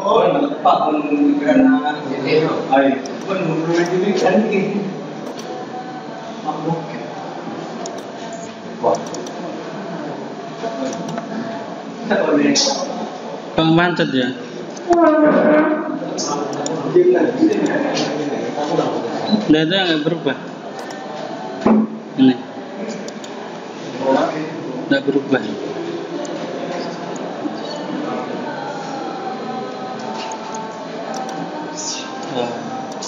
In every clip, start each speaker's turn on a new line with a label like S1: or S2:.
S1: Oh, tepat mengenai ini. Ayo, mengenai ini kan ini. Mabuk. Wah.
S2: Kang mancet ya? Nah, itu yang nggak berubah. Ini nggak berubah.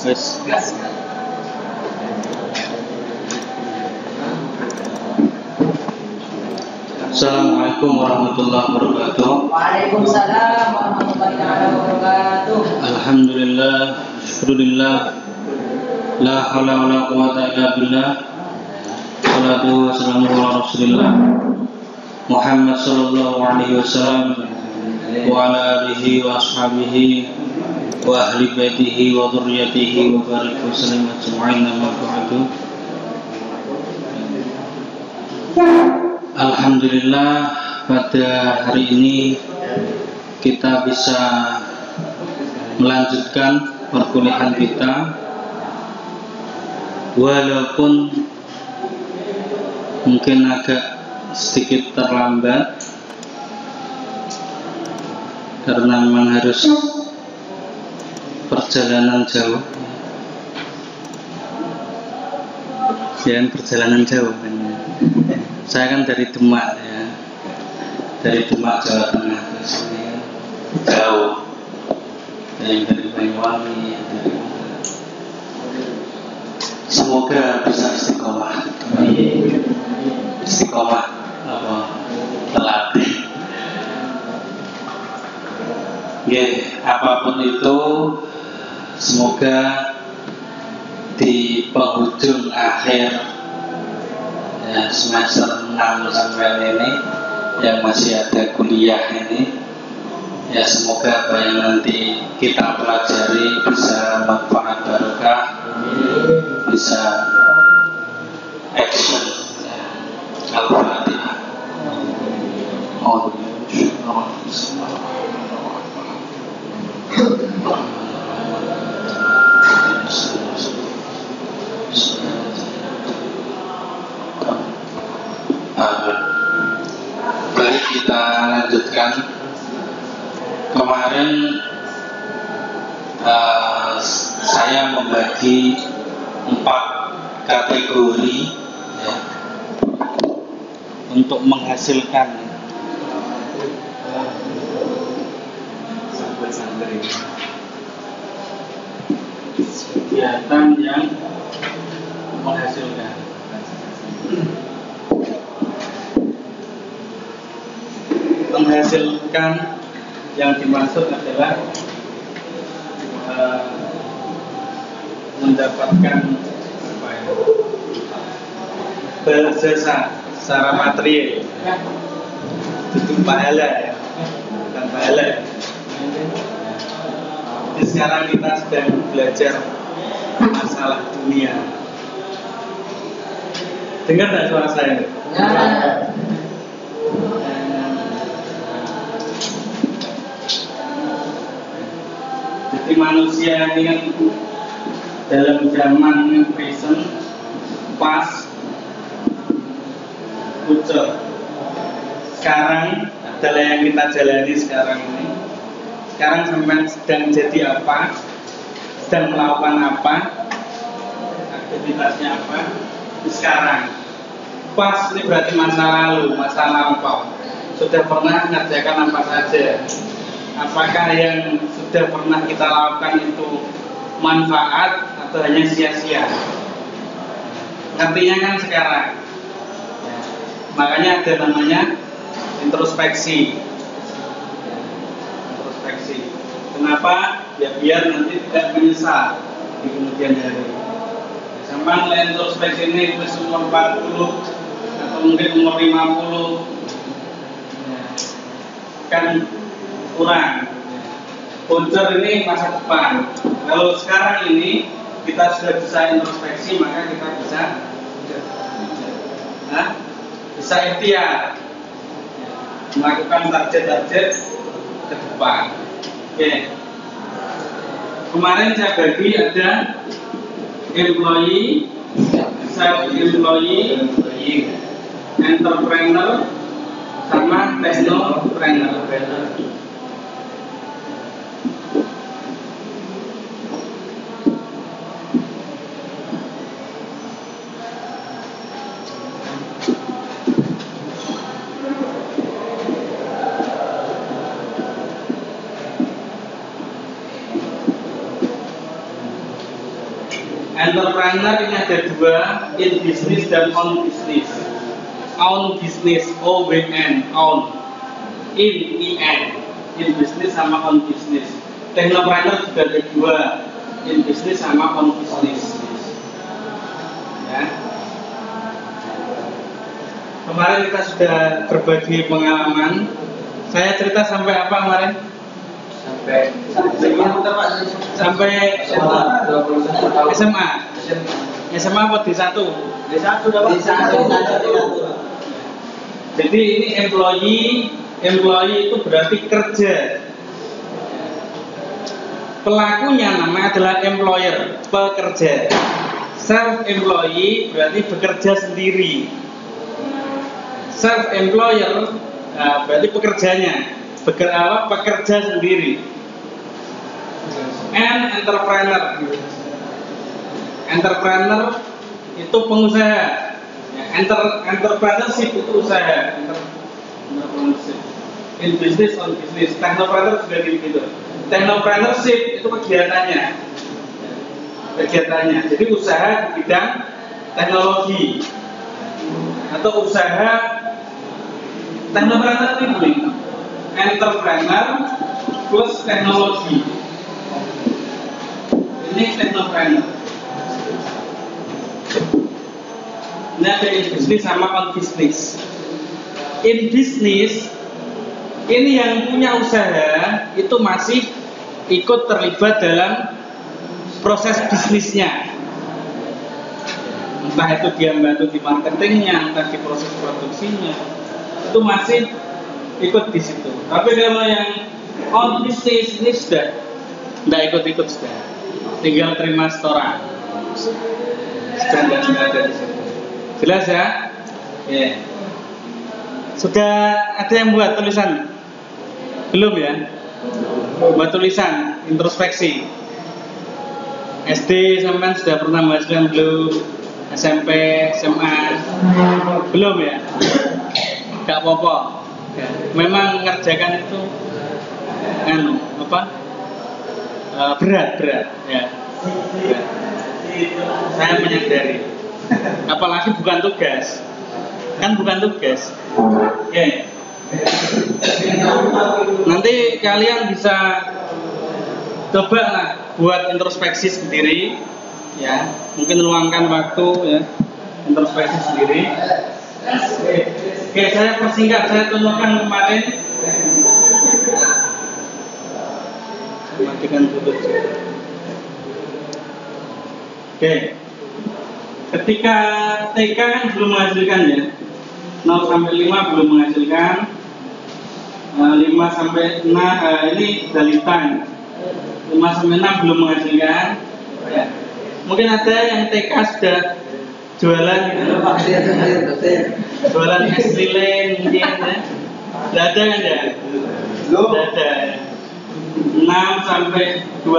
S2: Wes. Assalamualaikum warahmatullahi wabarakatuh.
S3: Waalaikumsalam warahmatullahi wabarakatuh.
S2: Alhamdulillah, syukurillah, la haula wala quwwata illa billah. Salatu wassalamu ala Rasulillah Muhammad sallallahu alaihi wasallam wa ala alihi wa ashabihi wa ahli baitihi wa dzurriyyatihi wa barik wa sallim ajma'in amma ba'du. Alhamdulillah, pada hari ini kita bisa melanjutkan perkuliahan kita walaupun mungkin agak sedikit terlambat karena memang harus perjalanan jauh. Perjalanan jauh kan. Saya kan dari Demak ya, dari Demak Jawa Tengah ke sini jauh. Yang dari Banyuwangi, semoga bisa istiqomah. Istiqomah apa? Telat. Ya, apapun itu, semoga di penghujung akhir ya, semester 6 sampai ini yang masih ada kuliah ini, ya semoga apa yang nanti kita pelajari bisa manfaat barokah, bisa action. Al-Fatihah. Baik, kita lanjutkan. Kemarin saya membagi 4 kategori ya, untuk menghasilkan kegiatan yang menghasilkan. Menghasilkan yang dimaksud adalah mendapatkan apa ya, berjasa secara material, itu pahala ya, bukan pahala ya. Jadi sekarang kita sedang belajar masalah dunia. Dengar tak suara saya? Ya. Jadi manusia ini kan dalam zaman yang present pas future sekarang adalah yang kita jalani sekarang ini. Sekarang sampai sedang jadi apa, sedang melakukan apa, aktivitasnya apa sekarang. Pas ini berarti masa lalu, masa lampau. Sudah pernah mengerjakan apa saja? Apakah yang sudah pernah kita lakukan itu manfaat atau hanya sia-sia? Artinya kan sekarang. Makanya ada namanya introspeksi. Introspeksi. Kenapa? Ya biar nanti tidak menyesal di kemudian hari. Sampai introspeksi ini umur 40 atau mungkin umur 50 kan kurang. Bocor ini masa depan. Kalau sekarang ini kita sudah bisa introspeksi, maka kita bisa ikhtiar melakukan target-target ke depan. Oke. Kemarin saya bagi ada employee, self-employee, entrepreneur, sama technopreneur. Entrepreneur ini ada dua, in business dan on business. On business, OWN, on. In business sama on business. Technopreneur juga ada dua, in business sama on business. Ya. Kemarin kita sudah berbagi pengalaman. Saya cerita sampai apa kemarin? Sampai SMA. SMA apa D1? D1 dapat. Jadi ini employee itu berarti kerja. Pelakunya namanya adalah employer, pekerja. Self-employee berarti bekerja sendiri. Self-employer berarti pekerjanya, pekerja sendiri. And entrepreneur itu pengusaha. Entrepreneurship itu usaha. Entrepreneurship. In business, on business. Technopreneur juga gitu. Technopreneurship itu kegiatannya. Jadi usaha di bidang teknologi atau usaha technopreneur ini entrepreneur plus teknologi. Ini technopreneur. Ini ada in business sama on business. In business ini yang punya usaha itu masih ikut terlibat dalam proses bisnisnya. Entah itu dia membantu di marketingnya, entah di proses produksinya, itu masih ikut di situ. Tapi kalau yang on business ini sudah tidak ikut-ikut, sudah tinggal terima setoran, sudah tidak ada di situ. Jelas ya? Yeah. Sudah ada yang buat tulisan? Belum ya? Buat tulisan introspeksi. SD sampai sudah pernah menghasilkan belum? SMP, SMA belum ya? Gak apa-apa. Ya. Memang mengerjakan itu berat ya. Berat. Saya menyadari. Apalagi bukan tugas. Kan bukan tugas. Ya. Nanti kalian bisa coba lah buat introspeksi sendiri, ya. Mungkin luangkan waktu, ya, introspeksi sendiri. Oke, saya persingkat, saya tunjukkan kemarin. Matikan dulu. Oke. Ketika TK kan belum menghasilkan ya. 0 sampai 5 belum menghasilkan. 5 sampai 6 ini balita. 5 sampai 6 belum menghasilkan. Ya. Mungkin ada yang TK sudah jualan gitu. Jualan es lilin mungkin ya. Tidak ada kan ya? Tidak ada. 6 sampai 12.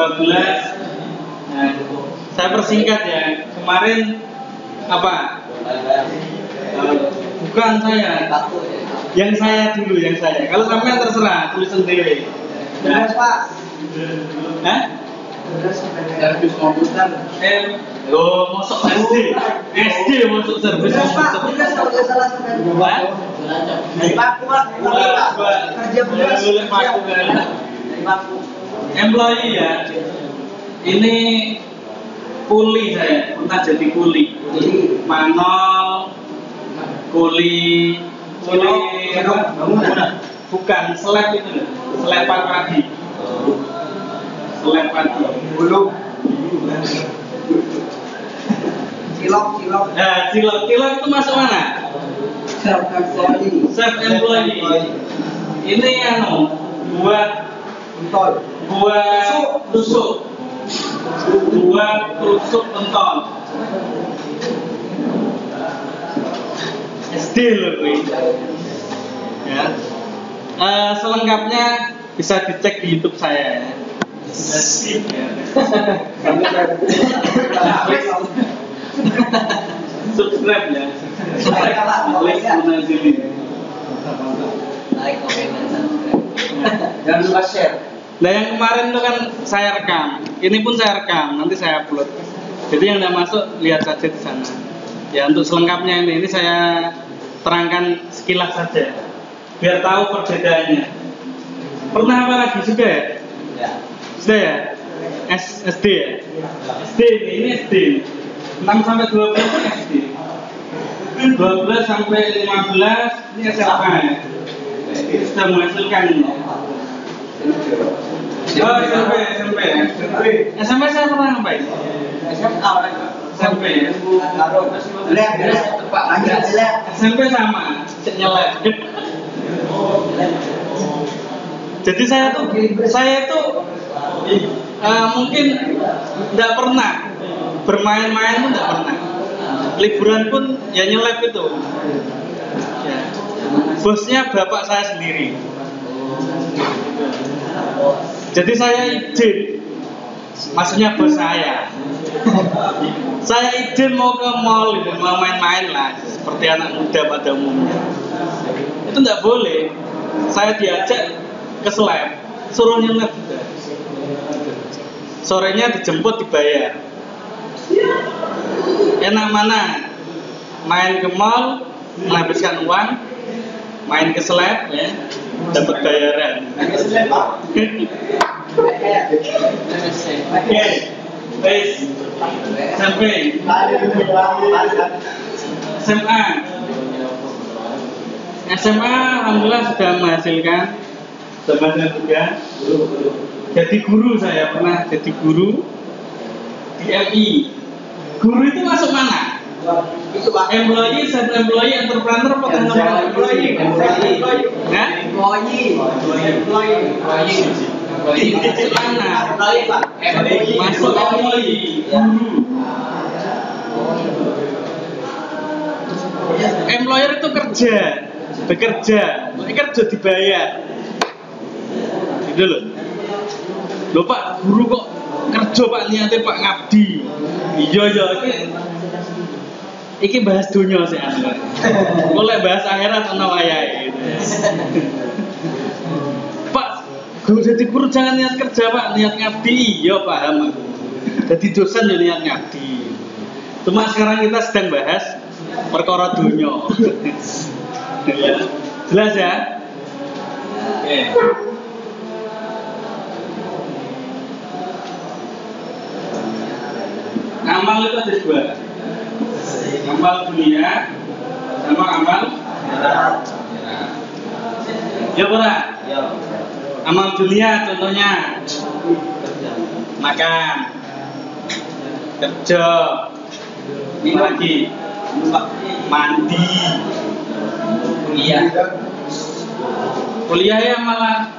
S2: Nah, saya persingkat ya. Kemarin apa? Bukan saya. Yang saya dulu, yang saya. Kalau sampai terserah, tulis sendiri.
S1: Beres Pak.
S2: Hah?
S1: Servis komputer.
S2: Masuk SD. SD masuk servis komputer.
S1: Beres kalau nggak salah. Paku Pak. Kerja beres. Paku.
S2: Employee ya. Ini kuli saya, pernah jadi kuli. Manol, kuli bangunan. Bukan, seleb itu loh. Selepan pagi. Seleb pagi.
S1: Belum. Cilok.
S2: Nah, cilok itu masuk mana? Self-employee. Ini buat tusuk. 2 tusuk pentol. SD loh gue. Ya. Selengkapnya bisa dicek di YouTube saya ya. Subscribe ya.
S3: Like, comment, dan subscribe.
S1: Jangan lupa share.
S2: Nah yang kemarin itu kan saya rekam, ini pun saya rekam, nanti saya upload. Jadi yang tidak masuk lihat saja di sana. Ya untuk selengkapnya ini saya terangkan sekilas saja, biar tahu perbedaannya. Pernah apa lagi sudah ya?
S1: Ya.
S2: Sudah ya? SD ya? SD ini SD. 6 sampai 12 ini SD. 12 sampai 15 ini SMA ya. Ini sudah menghasilkan ini. Oh, SMP ya. SMP saya pernah ngapain? SMP ya. SMP sama, nyelek. Jadi saya tuh mungkin tidak pernah bermain-main pun tidak pernah. Liburan pun ya nyelek itu. Ya. Bosnya bapak saya sendiri. Jadi saya izin, maksudnya bos saya. Saya izin mau ke mall, mau main-main lah, seperti anak muda pada umumnya. Itu tidak boleh. Saya diajak ke Slab, suruh nyelek juga. Sorenya dijemput dibayar. Enak mana? Main ke mall, menghabiskan uang, main ke Slab ya, dapat bayaran. Oke, baik. Sampai SMA. SMA alhamdulillah sudah menghasilkan juga. Jadi guru, saya pernah jadi guru di MI. Guru itu masuk mana?
S1: Itu Pak.
S2: Employee, self employee, entrepreneur, potential employee. Nah?
S1: Employee.
S2: Masuk mana?
S1: Pak.
S2: Masuk employee, guru. Employer itu bekerja dibayar. Gitu loh. Loh Pak, guru kok kerja Pak, niatnya Pak ngabdi. Iya, iki bahas dunia sih anu. Boleh bahas akhirat ana wayahe gitu. Pak, guru jadi guru jangan niat kerja Pak, niat ngabdi. Iya paham aku. Jadi dosen ya niat ngabdi. Cuma sekarang kita sedang bahas perkara dunia. Ya. Jelas ya? Oke. Amal itu ada 2. Amal dunia sama amal akhirat. Ya pernah? Ya. Amal dunia contohnya makan, kerja, ini lagi mandi, kuliah ya malah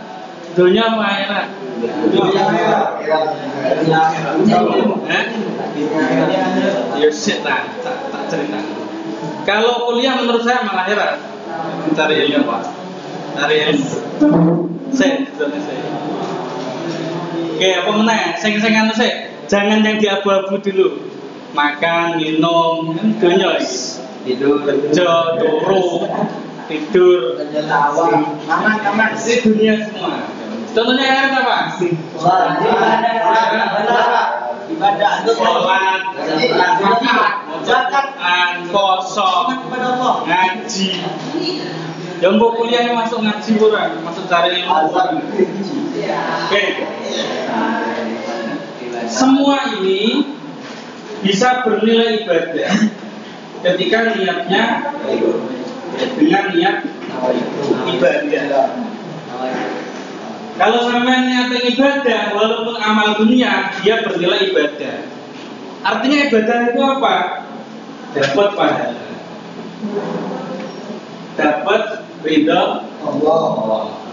S2: dunia apa akhirat? Ya shit lah, tak cerita. Kalau kuliah menurut saya malah akhirat. Mencari ilmu Pak. Cari ilmu. Saya. Oke, apa meneh? Sing anu sik. Jangan yang di abu-abu dulu. Makan, minum, dunia iki. Tidur, kerja, turu, tidur, kamar di dunia semua. Contohnya akhirat apa?
S1: Ibadah,
S2: sholat, zakat, puasa, ngaji. Yang mau kuliah masuk ngaji kurang, masuk cari ilmu kurang. Oke. Semua ini bisa bernilai ibadah ketika niatnya dengan niat ibadah. Kalau sampai niatnya ibadah, walaupun amal dunia, dia bernilai ibadah. Artinya ibadah itu apa? Dapat pahala, dapat ridha Allah.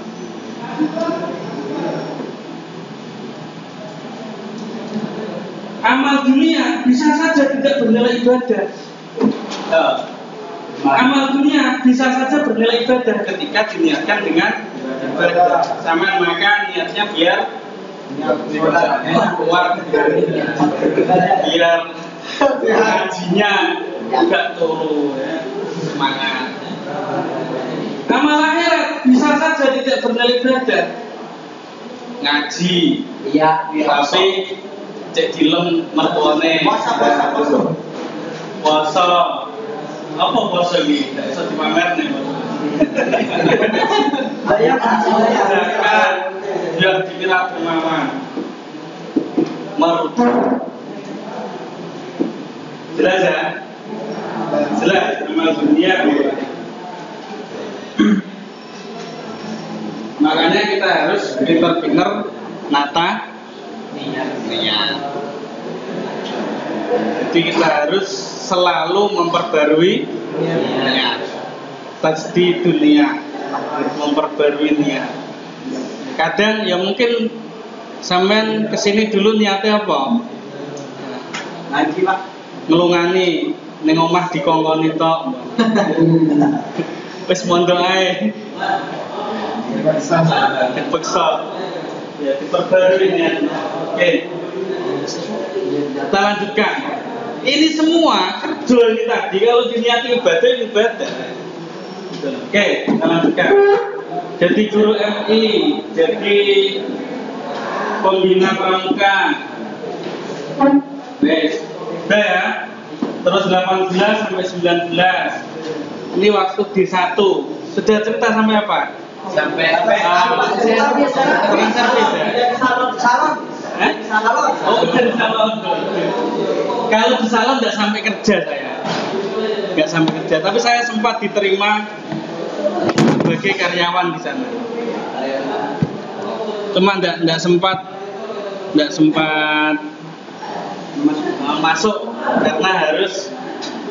S2: bisa saja tidak bernilai ibadah. Amal dunia bisa saja bernilai ibadah ketika diniatkan dengan ibadah. Sama maka niatnya biar keluar biar hajinya juga turun semangat. Amal akhirat bisa saja tidak bernilai ibadah. Ngaji,
S1: Iya.
S2: tapi cek dilem mertuane. Puasa. Apa puasa ini? Tidak bisa dipamer nih. Zakat yang dikira dermawan. Jelas ya? Jelas amal dunia. Makanya kita harus pintar-pintar nata niat. Jadi kita harus selalu memperbarui niat. Tasdi dunia, memperbarui niat. Kadang ya mungkin sampean kesini dulu niatnya apa?
S1: Ngaji Pak.
S2: Ngelungani ning omah dikongkoni tok. Wis mondok ae. Dipaksa. Ya, diperbarui niat. Oke. Kita lanjutkan. Ini semua kerja ini tadi kalau diniati ibadah. Oke, kita lanjutkan. Jadi guru MI, jadi pembina pramuka. Udah ya. Terus 18 sampai 19. Ini waktu D1. Sudah cerita sampai apa?
S1: Sampai
S2: Kurang servis ya?
S1: salon.
S2: Oh, di salon. Kalau di salon nggak sampai kerja saya, nggak sampai kerja. Tapi saya sempat diterima sebagai karyawan di sana. Cuma nggak sempat masuk karena harus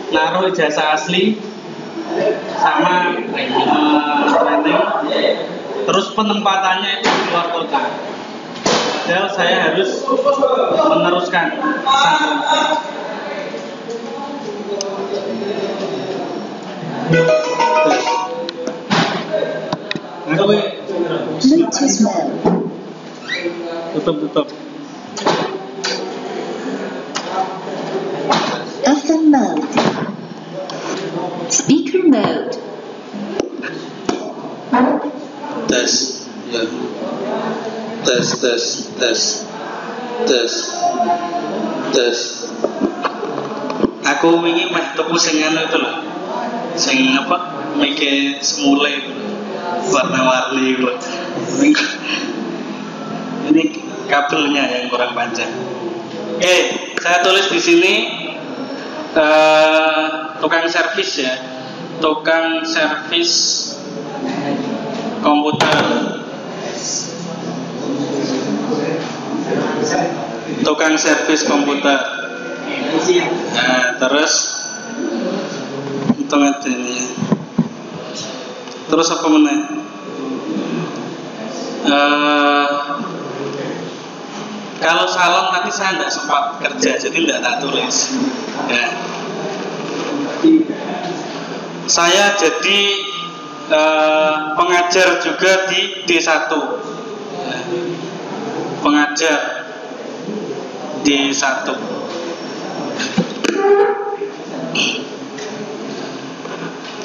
S2: naruh ijazah asli sama training. Terus penempatannya itu di luar kota. Padahal saya harus meneruskan tutup.
S4: FM mode. Speaker mode.
S2: Tes ya. Tes. Aku wingi meh tuku sing anu itu loh. Sing apa? Make semule itu loh. Warna-warni itu. Ini kabelnya yang kurang panjang. Oke, saya tulis di sini tukang servis ya. Tukang servis komputer. Tukang servis komputer. Nah, terus hitung aja ini. Terus apa meneh? Kalau salon tadi saya tidak sempat kerja, jadi tidak tak tulis. Ya. Saya jadi pengajar juga di D1. Ya. Pengajar D1.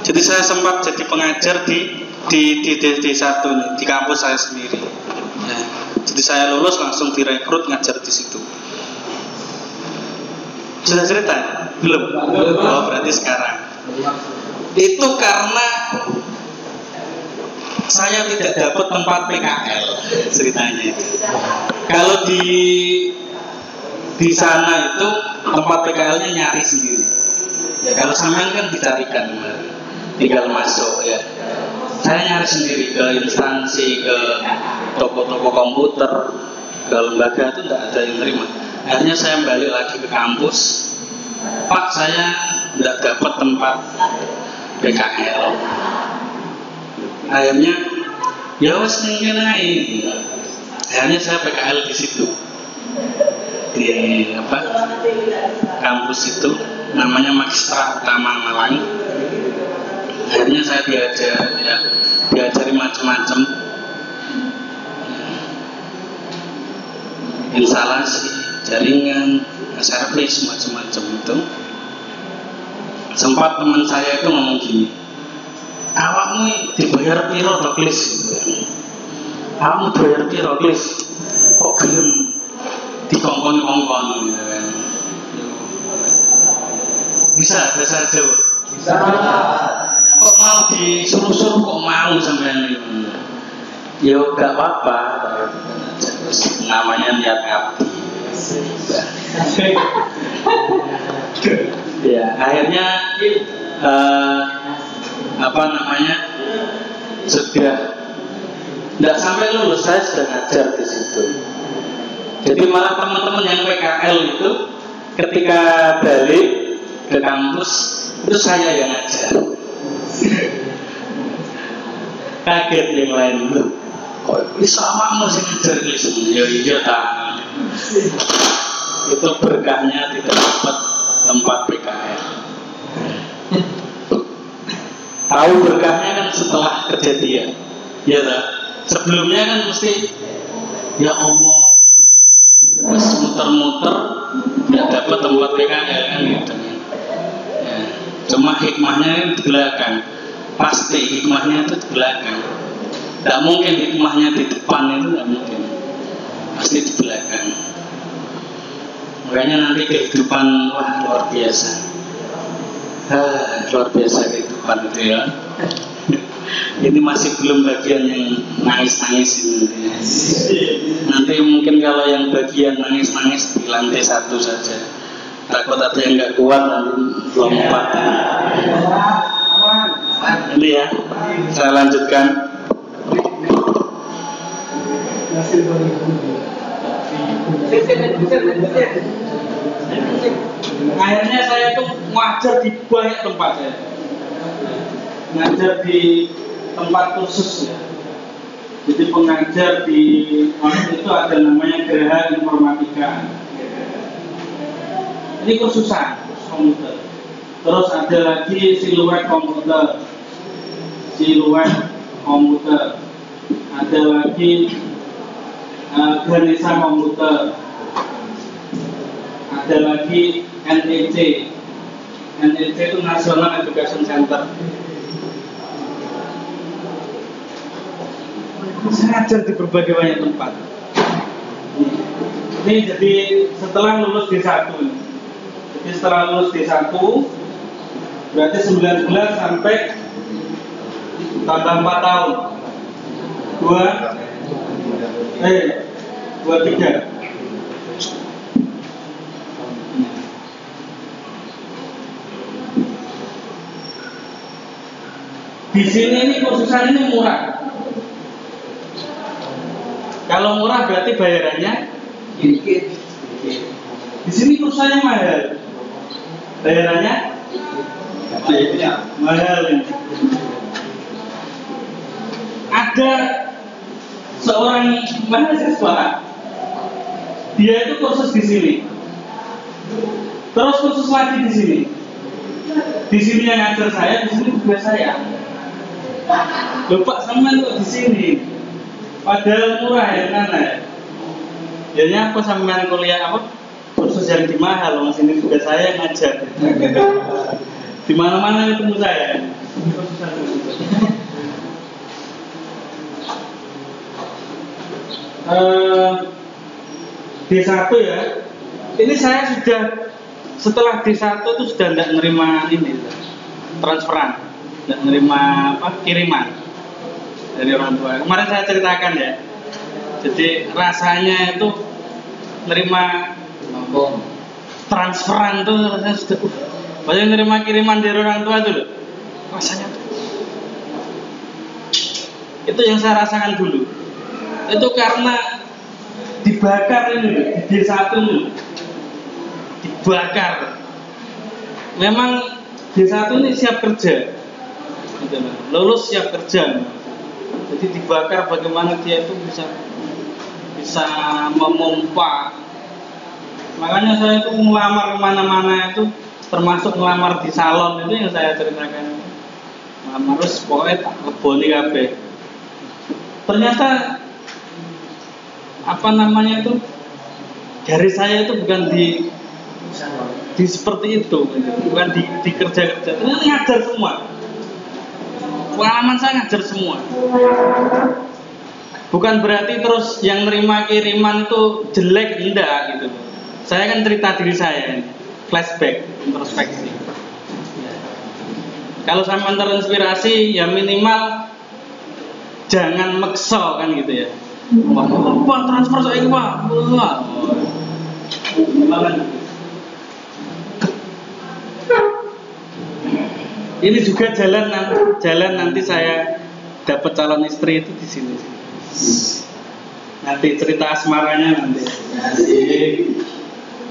S2: Jadi saya sempat jadi pengajar di D1 nih, di kampus saya sendiri. Ya. Jadi saya lulus langsung direkrut ngajar di situ. Sudah cerita? Belum? Oh, berarti sekarang. Itu karena saya tidak dapat tempat PKL ceritanya itu. Kalau di sana itu tempat PKL-nya nyari sendiri. Ya, kalau sampean kan dicarikan, tinggal masuk ya. Saya nyari sendiri ke instansi, ke toko-toko komputer, ke lembaga itu tidak ada yang terima. Akhirnya saya balik lagi ke kampus. Pak, saya tidak dapat tempat PKL. Akhirnya ya wes naik. Akhirnya saya PKL di situ. Di apa? kampus itu namanya Magistra Utama Malang. Akhirnya saya diajari macam-macam, instalasi, jaringan, servis, macam-macam itu. Sempat teman saya itu ngomong gini, awakmu dibayar piro to klis gitu. Awakmu dibayar piro klis? Kok gelem dikongkon-kongkon gitu kan. Bisa bahasa Jawa?
S1: Bisa.
S2: Kok mau disuruh-suruh kok mau sampean itu? Ya gak apa-apa, namanya niat ngabdi. Ya, akhirnya sudah tidak sampai lulus saya sudah ngajar di situ. Jadi malah teman-teman yang PKL itu ketika balik ke kampus itu saya yang ngajar. Kaget yang lain itu. Kok bisa awakmu sing ngajar iki? Ya iya ta. Itu berkahnya tidak dapat tempat PKL. Tahu berkahnya kan setelah kejadian. Ya tak? Sebelumnya kan mesti ya Allah terus muter-muter nggak dapat tempat PKL kan gitu. Ya. Cuma hikmahnya di belakang. Pasti hikmahnya itu di belakang. Tidak mungkin hikmahnya di depan, itu tidak mungkin. Pasti di belakang. Makanya nanti kehidupan wah luar biasa. Luar biasa kehidupan itu ya. Ini masih belum bagian yang nangis-nangis ini. Nanti mungkin kalau yang bagian nangis-nangis di lantai 1 saja. Takut ada yang nggak kuat nanti lompat. Ini ya, saya lanjutkan. Akhirnya saya itu ngajar di banyak tempat ya. Ngajar di tempat khusus ya. Jadi pengajar di itu ada namanya Geraha Informatika. Ini khususan komputer. Terus ada lagi siluet komputer. Ada lagi Ganesha komputer. Ada lagi NEC. NEC itu National Education Center. Saya ajar di berbagai banyak tempat. Ini jadi setelah lulus D1. Jadi setelah lulus D1 berarti 19 sampai tambah 4 tahun. 23. Di sini ini kursusan ini murah. Kalau murah berarti bayarannya
S1: Dikit.
S2: di sini kursusannya mahal. Bayarannya mahal. Ada seorang mahasiswa, dia itu kursus di sini, terus kursus lagi di sini. Di sini yang ngajar saya, di sini juga saya. Lupa sama kok di sini. Padahal murah ya mana? Jadi apa sampean kuliah apa? Kursus yang di mahal, mas ini juga saya yang ngajar. Di mana-mana ketemu saya. D1 ya. Ini saya sudah setelah D1 itu sudah tidak menerima ini transferan, tidak menerima kiriman dari orang tua. Kemarin saya ceritakan ya. Jadi rasanya itu menerima transferan tuh rasanya sudah banyak menerima kiriman dari orang tua itu loh. Rasanya tuh. Itu yang saya rasakan dulu. Itu karena dibakar ini loh, di D1 ini loh. Dibakar. Memang D1 ini siap kerja. Lulus siap kerja. Jadi dibakar bagaimana dia itu bisa memompa Makanya saya itu ngelamar kemana-mana itu, termasuk ngelamar di salon itu yang saya ceritakan. Ngelamar terus pokoknya tak leboni kabeh. Ternyata apa namanya itu, garis saya itu bukan di seperti itu, bukan di kerja-kerja. Ternyata ngajar semua. Pengalaman saya ngajar semua. Bukan berarti terus yang nerima kiriman itu jelek, enggak gitu. Saya kan cerita diri saya, flashback, introspeksi. Kalau sampai terinspirasi, ya minimal jangan maksa kan gitu ya. Wah, transfer saya Pak. Wah. Ini juga jalan nanti saya dapat calon istri itu di sini. Nanti cerita asmaranya nanti.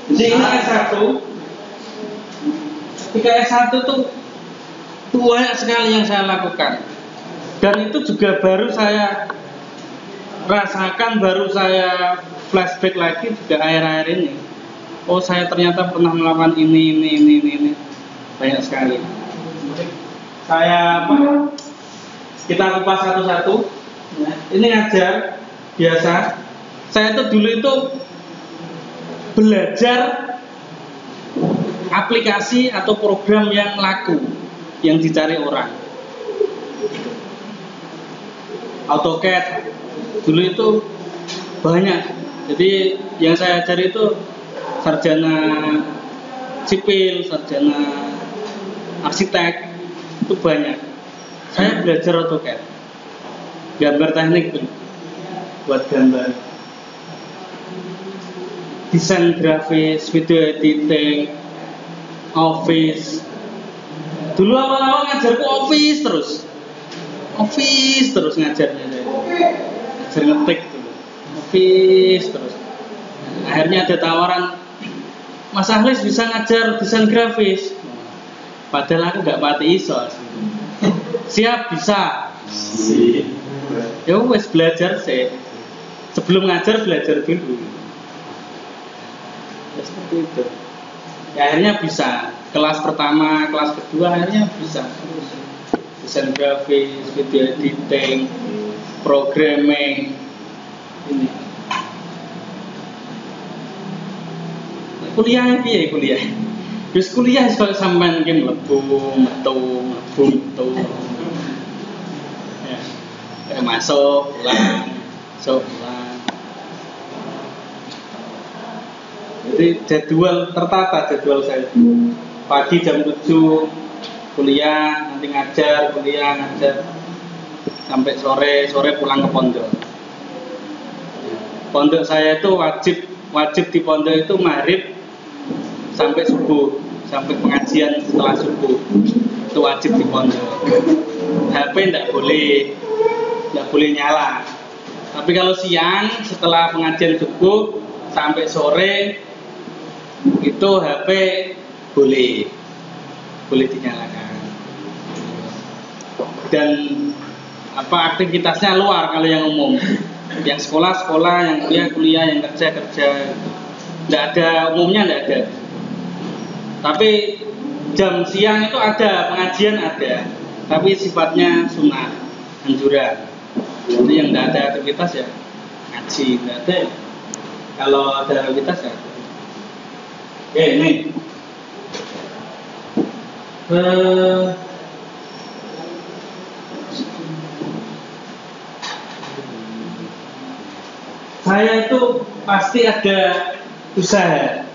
S2: Jadi ini S1. Ketika S1 tuh banyak sekali yang saya lakukan. Dan itu juga baru saya rasakan, baru saya flashback lagi juga akhir-akhir ini. Oh, saya ternyata pernah melakukan ini. Banyak sekali. Kita kupas satu-satu. Nah, ini ngajar biasa. Saya tuh dulu itu belajar aplikasi atau program yang laku, yang dicari orang. AutoCAD dulu itu banyak. Jadi yang saya ajari itu sarjana sipil, sarjana arsitek, itu banyak. Saya belajar AutoCAD, gambar teknik tuh, buat gambar, desain grafis, video editing, Office. Dulu awal-awal ngajarku Office terus ngajarnya saya. Ngajar ngetik tuh, Office terus. Akhirnya ada tawaran, Mas Ahlis bisa ngajar desain grafis. Padahal aku gak pati iso. Siap, bisa. Ya wes belajar sih. Sebelum ngajar belajar dulu. Ya seperti itu. Ya, akhirnya bisa. Kelas pertama, kelas kedua akhirnya bisa. Desain grafis, video editing, programming. Ini. Kuliah. Terus kuliah kalau sampean iki mlebu metu. Ya. Masuk pulang. Jadi jadwal tertata jadwal saya. Pagi jam 7 kuliah, nanti ngajar sampai sore pulang ke pondok. Pondok saya itu wajib di pondok itu maghrib sampai subuh, sampai pengajian setelah subuh. Itu wajib di pondok. HP enggak boleh nyala. Tapi kalau siang setelah pengajian subuh sampai sore itu HP boleh dinyalakan. Dan aktivitasnya luar kalau yang umum. Yang sekolah, yang kuliah, yang kerja. Enggak ada, umumnya enggak ada. Tapi jam siang itu ada, pengajian ada. Tapi sifatnya sunnah, anjuran. Jadi yang enggak ada aktivitas ya ngaji, enggak ada. Kalau ada aktivitas ya. Oke, ini. Saya itu pasti ada usaha.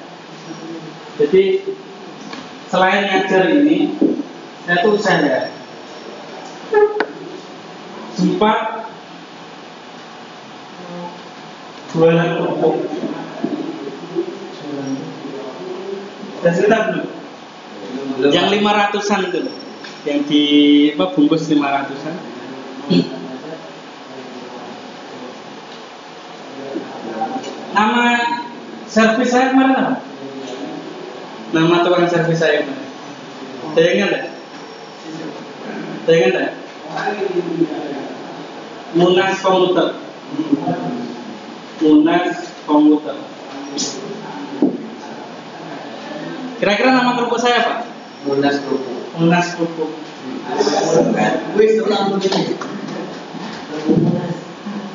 S2: Jadi selain ngajar ini, saya itu usaha. Sempat jualan kerupuk. Sudah cerita belum? Yang 500-an itu, yang di bungkus 500-an. Nama servis saya kemarin apa? Nama tukang servis saya kemarin. Saya ingat tak? Munas Komuter. Kira-kira nama kerupuk saya apa?
S1: Munas kerupuk.
S2: Munas kerupuk.
S1: Wis ulang begini.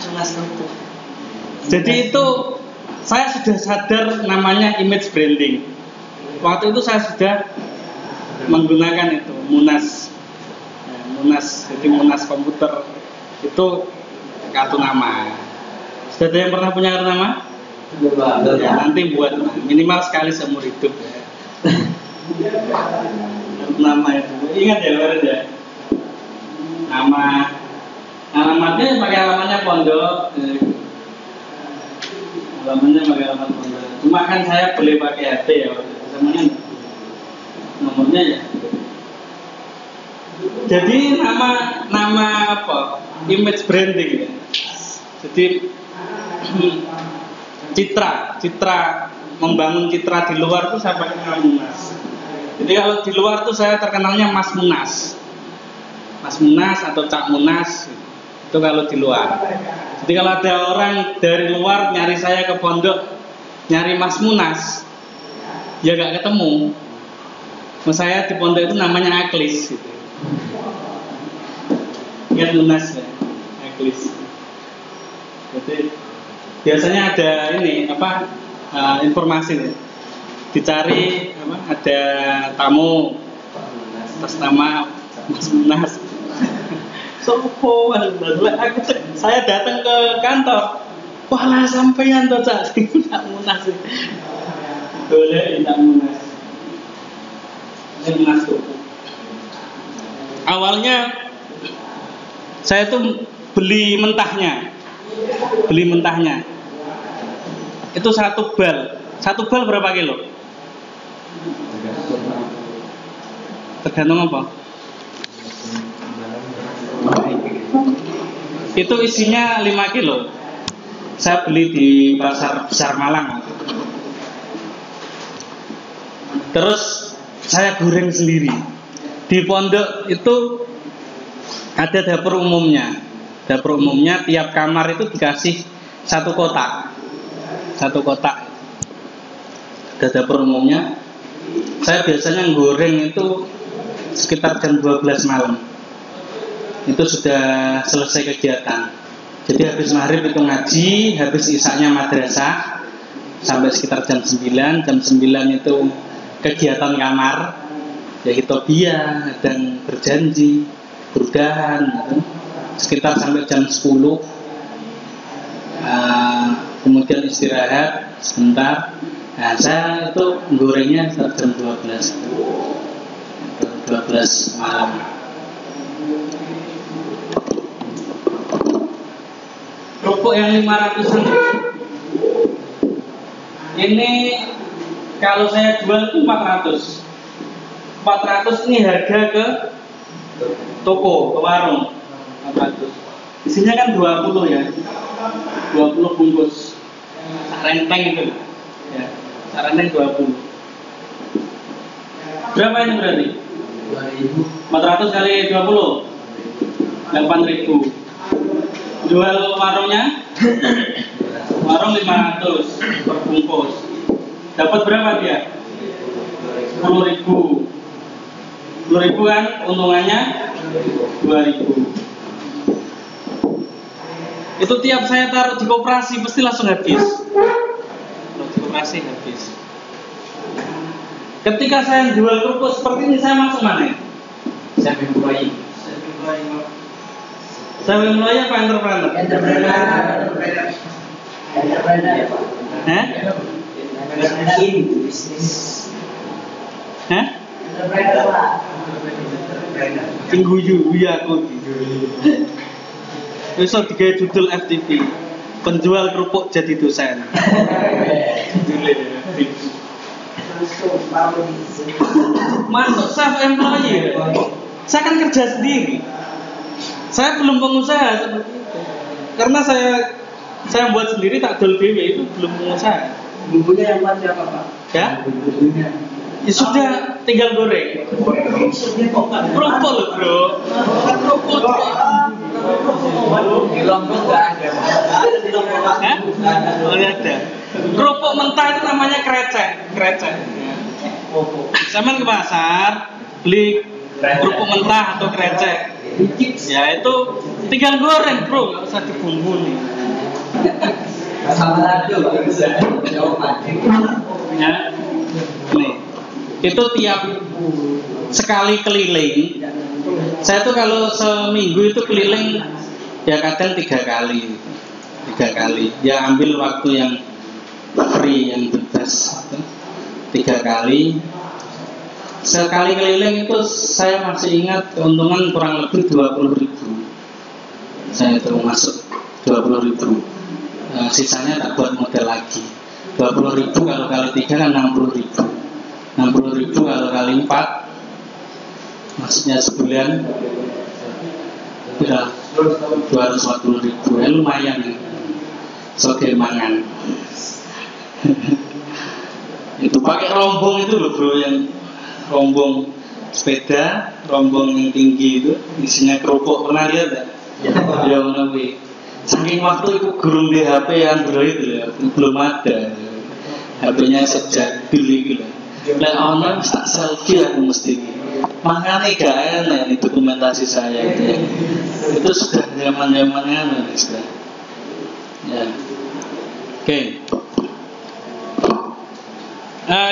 S2: Munas kerupuk. Jadi itu saya sudah sadar namanya image branding. Waktu itu saya sudah menggunakan itu Munas. Munas, jadi Munas komputer itu kartu nama. Sudah ada yang pernah punya kartu nama? Ya, nanti buat minimal sekali seumur hidup. Kartu nama itu. Ingat ya, Barat ya. Nama, alamatnya pakai alamatnya pondok. Alamatnya pakai alamat pondok. Cuma kan saya boleh pakai HP ya. Namanya nomornya ya. Jadi nama apa? Image branding ya. Jadi citra membangun citra di luar tuh saya pakai nama Munas. Jadi kalau di luar tuh saya terkenalnya Mas Munas. Mas Munas atau Cak Munas itu kalau di luar. Jadi kalau ada orang dari luar nyari saya ke pondok nyari Mas Munas, ya gak ketemu. Saya di pondok itu namanya Aklis gitu. Ingat Munas ya, Aklis. Jadi biasanya ada ini apa informasi nih. Dicari apa, ada tamu atas nama Mas Munas. Sopo, saya datang ke kantor. Walah sampeyan to Cak tak Munas. Boleh tak Munas. Ini Munas tuh. Awalnya saya tuh beli mentahnya. Itu satu bal berapa kilo? Tergantung apa? Itu isinya 5 kilo. Saya beli di pasar besar Malang. Terus saya goreng sendiri. Di pondok itu ada dapur umumnya. Dapur umumnya tiap kamar itu dikasih satu kotak. Ada dapur umumnya. Saya biasanya goreng itu sekitar jam 12 malam. Itu sudah selesai kegiatan. Jadi habis maghrib itu ngaji, habis isanya madrasah sampai sekitar jam 9. Jam 9 itu kegiatan kamar, ya hitobia, dan berjanji, berudahan gitu. Sekitar sampai jam 10. Kemudian istirahat sebentar. Nah, saya itu gorengnya sekitar jam 12 malam. Kerupuk yang 500-an ini kalau saya jual itu 400 ini harga ke toko, ke warung 400. Isinya kan 20 ya, 20 bungkus renteng itu ya, renteng 20. Berapa ini berarti? 400 kali 20 8.000. Jual warungnya warung 500 per bungkus. Dapat berapa dia? 10.000. 10.000 kan untungannya 2.000. Itu tiap saya taruh di koperasi pasti langsung habis. Kalau di koperasi habis. Ketika saya jual kerupuk seperti ini, saya masuk mana?
S1: Saya mulai.
S2: Saya mulai apa entrepreneur?
S1: Entrepreneur.
S2: Hah?
S1: Bisnis.
S2: Hah?
S1: Entrepreneur.
S2: Pengguyu ya aku. Besok digawe judul FTV. Penjual kerupuk jadi dosen. Masuk self employee. Saya kan kerja sendiri. Saya belum pengusaha seperti itu. Karena saya buat sendiri tak jual dewe itu belum pengusaha.
S1: Bumbunya yang buat siapa, Pak?
S2: Ya?
S1: Bumbunya.
S2: Ya sudah, tinggal goreng. Kerupuk loh, Bro. Kerupuk.
S1: Di Lombok nggak ada.
S2: Hah? Oh, ada. Kerupuk mentah itu namanya krecek. Sampean ke pasar beli kerupuk mentah atau krecek, ya itu tinggal goreng bro, nggak usah dibumbuni.
S1: Sama lado,
S2: Ya, nih itu tiap sekali keliling, saya tuh kalau seminggu itu keliling ya kadang 3 kali, ya ambil waktu yang free yang bebas 3 kali. Sekali keliling itu saya masih ingat keuntungan kurang lebih 20.000. Saya itu masuk 20.000. Sisanya tak buat modal lagi. 20.000 kalau kali 3 kan 60.000. 60.000 kalau kali 4, maksudnya sebulan sudah 240.000. Ya lumayan. Soge mangan. Itu pakai rombong itu loh bro, yang rombong sepeda, rombong yang tinggi itu isinya kerupuk, pernah lihat tak? Ya nabi. Saking waktu itu gurung di HP Android ya, belum ada. HP-nya sejak dulu gitu. Lah online tak selfie aku mesti. Makanya gak enak ini dokumentasi saya itu. Itu sudah zaman-zamannya sudah. Ya. Oke.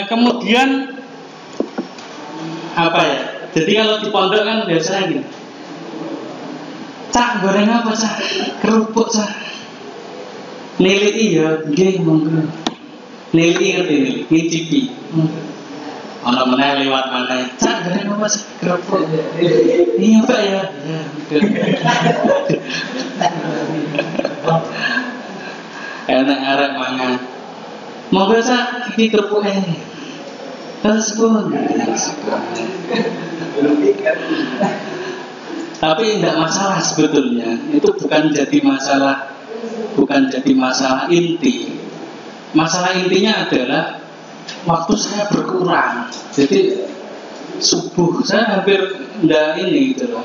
S2: Kemudian apa ya? Jadi kalau di pondok kan biasanya gini. Cak goreng apa cak? Kerupuk cak. Nilai iya, nggih monggo. Nilai ngerti nilai, ngicipi. Ono meneh lewat mana? Cak goreng apa cak? Kerupuk. Iya Pak ya. Enak arek mangan. Monggo cak iki kerupuknya. Tersebut. Tapi tidak masalah sebetulnya. Itu bukan jadi masalah inti. Masalah intinya adalah waktu saya berkurang. Jadi subuh saya hampir tidak ini gitu loh.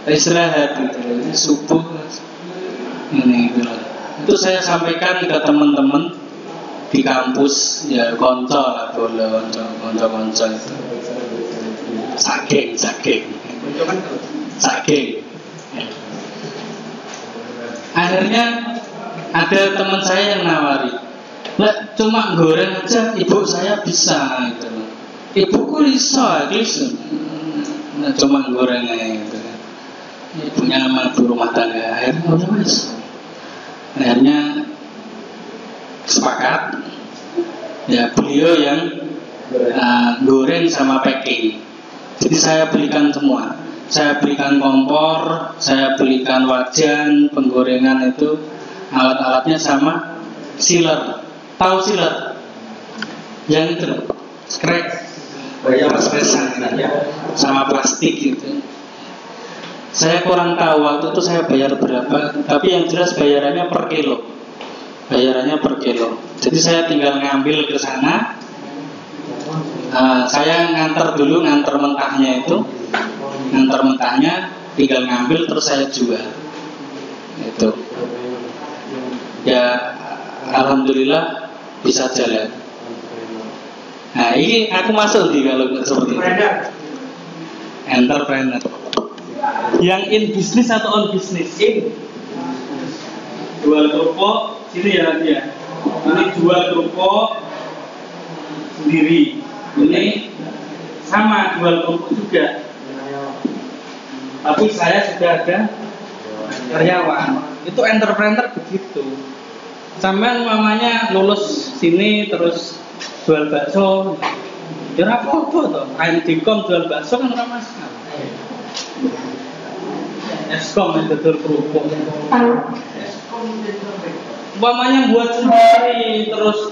S2: Istirahat gitu loh. Subuh ini gitu loh. Itu saya sampaikan ke teman-teman di kampus, ya konco lah, konco itu saking akhirnya ada teman saya yang nawari, lah cuma goreng aja ibu saya bisa gitu. Ibuku bisa nah, cuma goreng aja gitu. Ibunya mampu rumah tangga, akhirnya sepakat ya beliau yang goreng sama packing. Jadi saya belikan semua. Saya belikan kompor, saya belikan wajan penggorengan itu, alat-alatnya sama sealer. Tahu sealer? Yang itu crack, espresan sama plastik gitu. Saya kurang tahu waktu itu saya bayar berapa, tapi yang jelas bayarannya per kilo. Jadi saya tinggal ngambil ke sana. Saya ngantar mentahnya itu. Ngantar mentahnya tinggal ngambil terus saya jual. Itu. Ya alhamdulillah bisa jalan. Nah, ini aku masuk di kalau seperti itu. Entrepreneur. Yang in bisnis atau on bisnis? In. Jual kerupuk sini ya dia. Ini jual kerupuk sendiri. Ini sama jual kerupuk juga. Tapi saya sudah ada karyawan. Itu entrepreneur begitu. Sampai mamanya lulus sini terus jual bakso. Ya apa-apa toh. Dikom jual bakso kan ora masalah. Eskom itu jual kerupuk. Umpamanya buat sendiri terus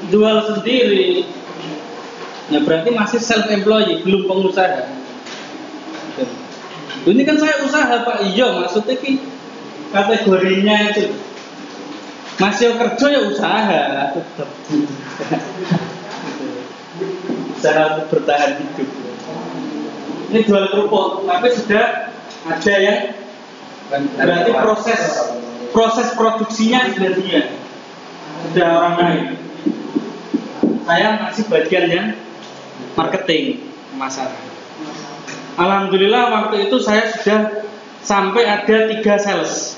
S2: jual sendiri, ya berarti masih self employed, belum pengusaha. Ini kan saya usaha Pak, iya maksudnya ki kategorinya itu masih kerja ya usaha tetap. Usaha untuk bertahan hidup. Ini jual kerupuk, tapi sudah ada yang berarti proses produksinya sudah dia, sudah orang lain. Saya masih bagian yang marketing pemasaran. Alhamdulillah waktu itu saya sudah sampai ada 3 sales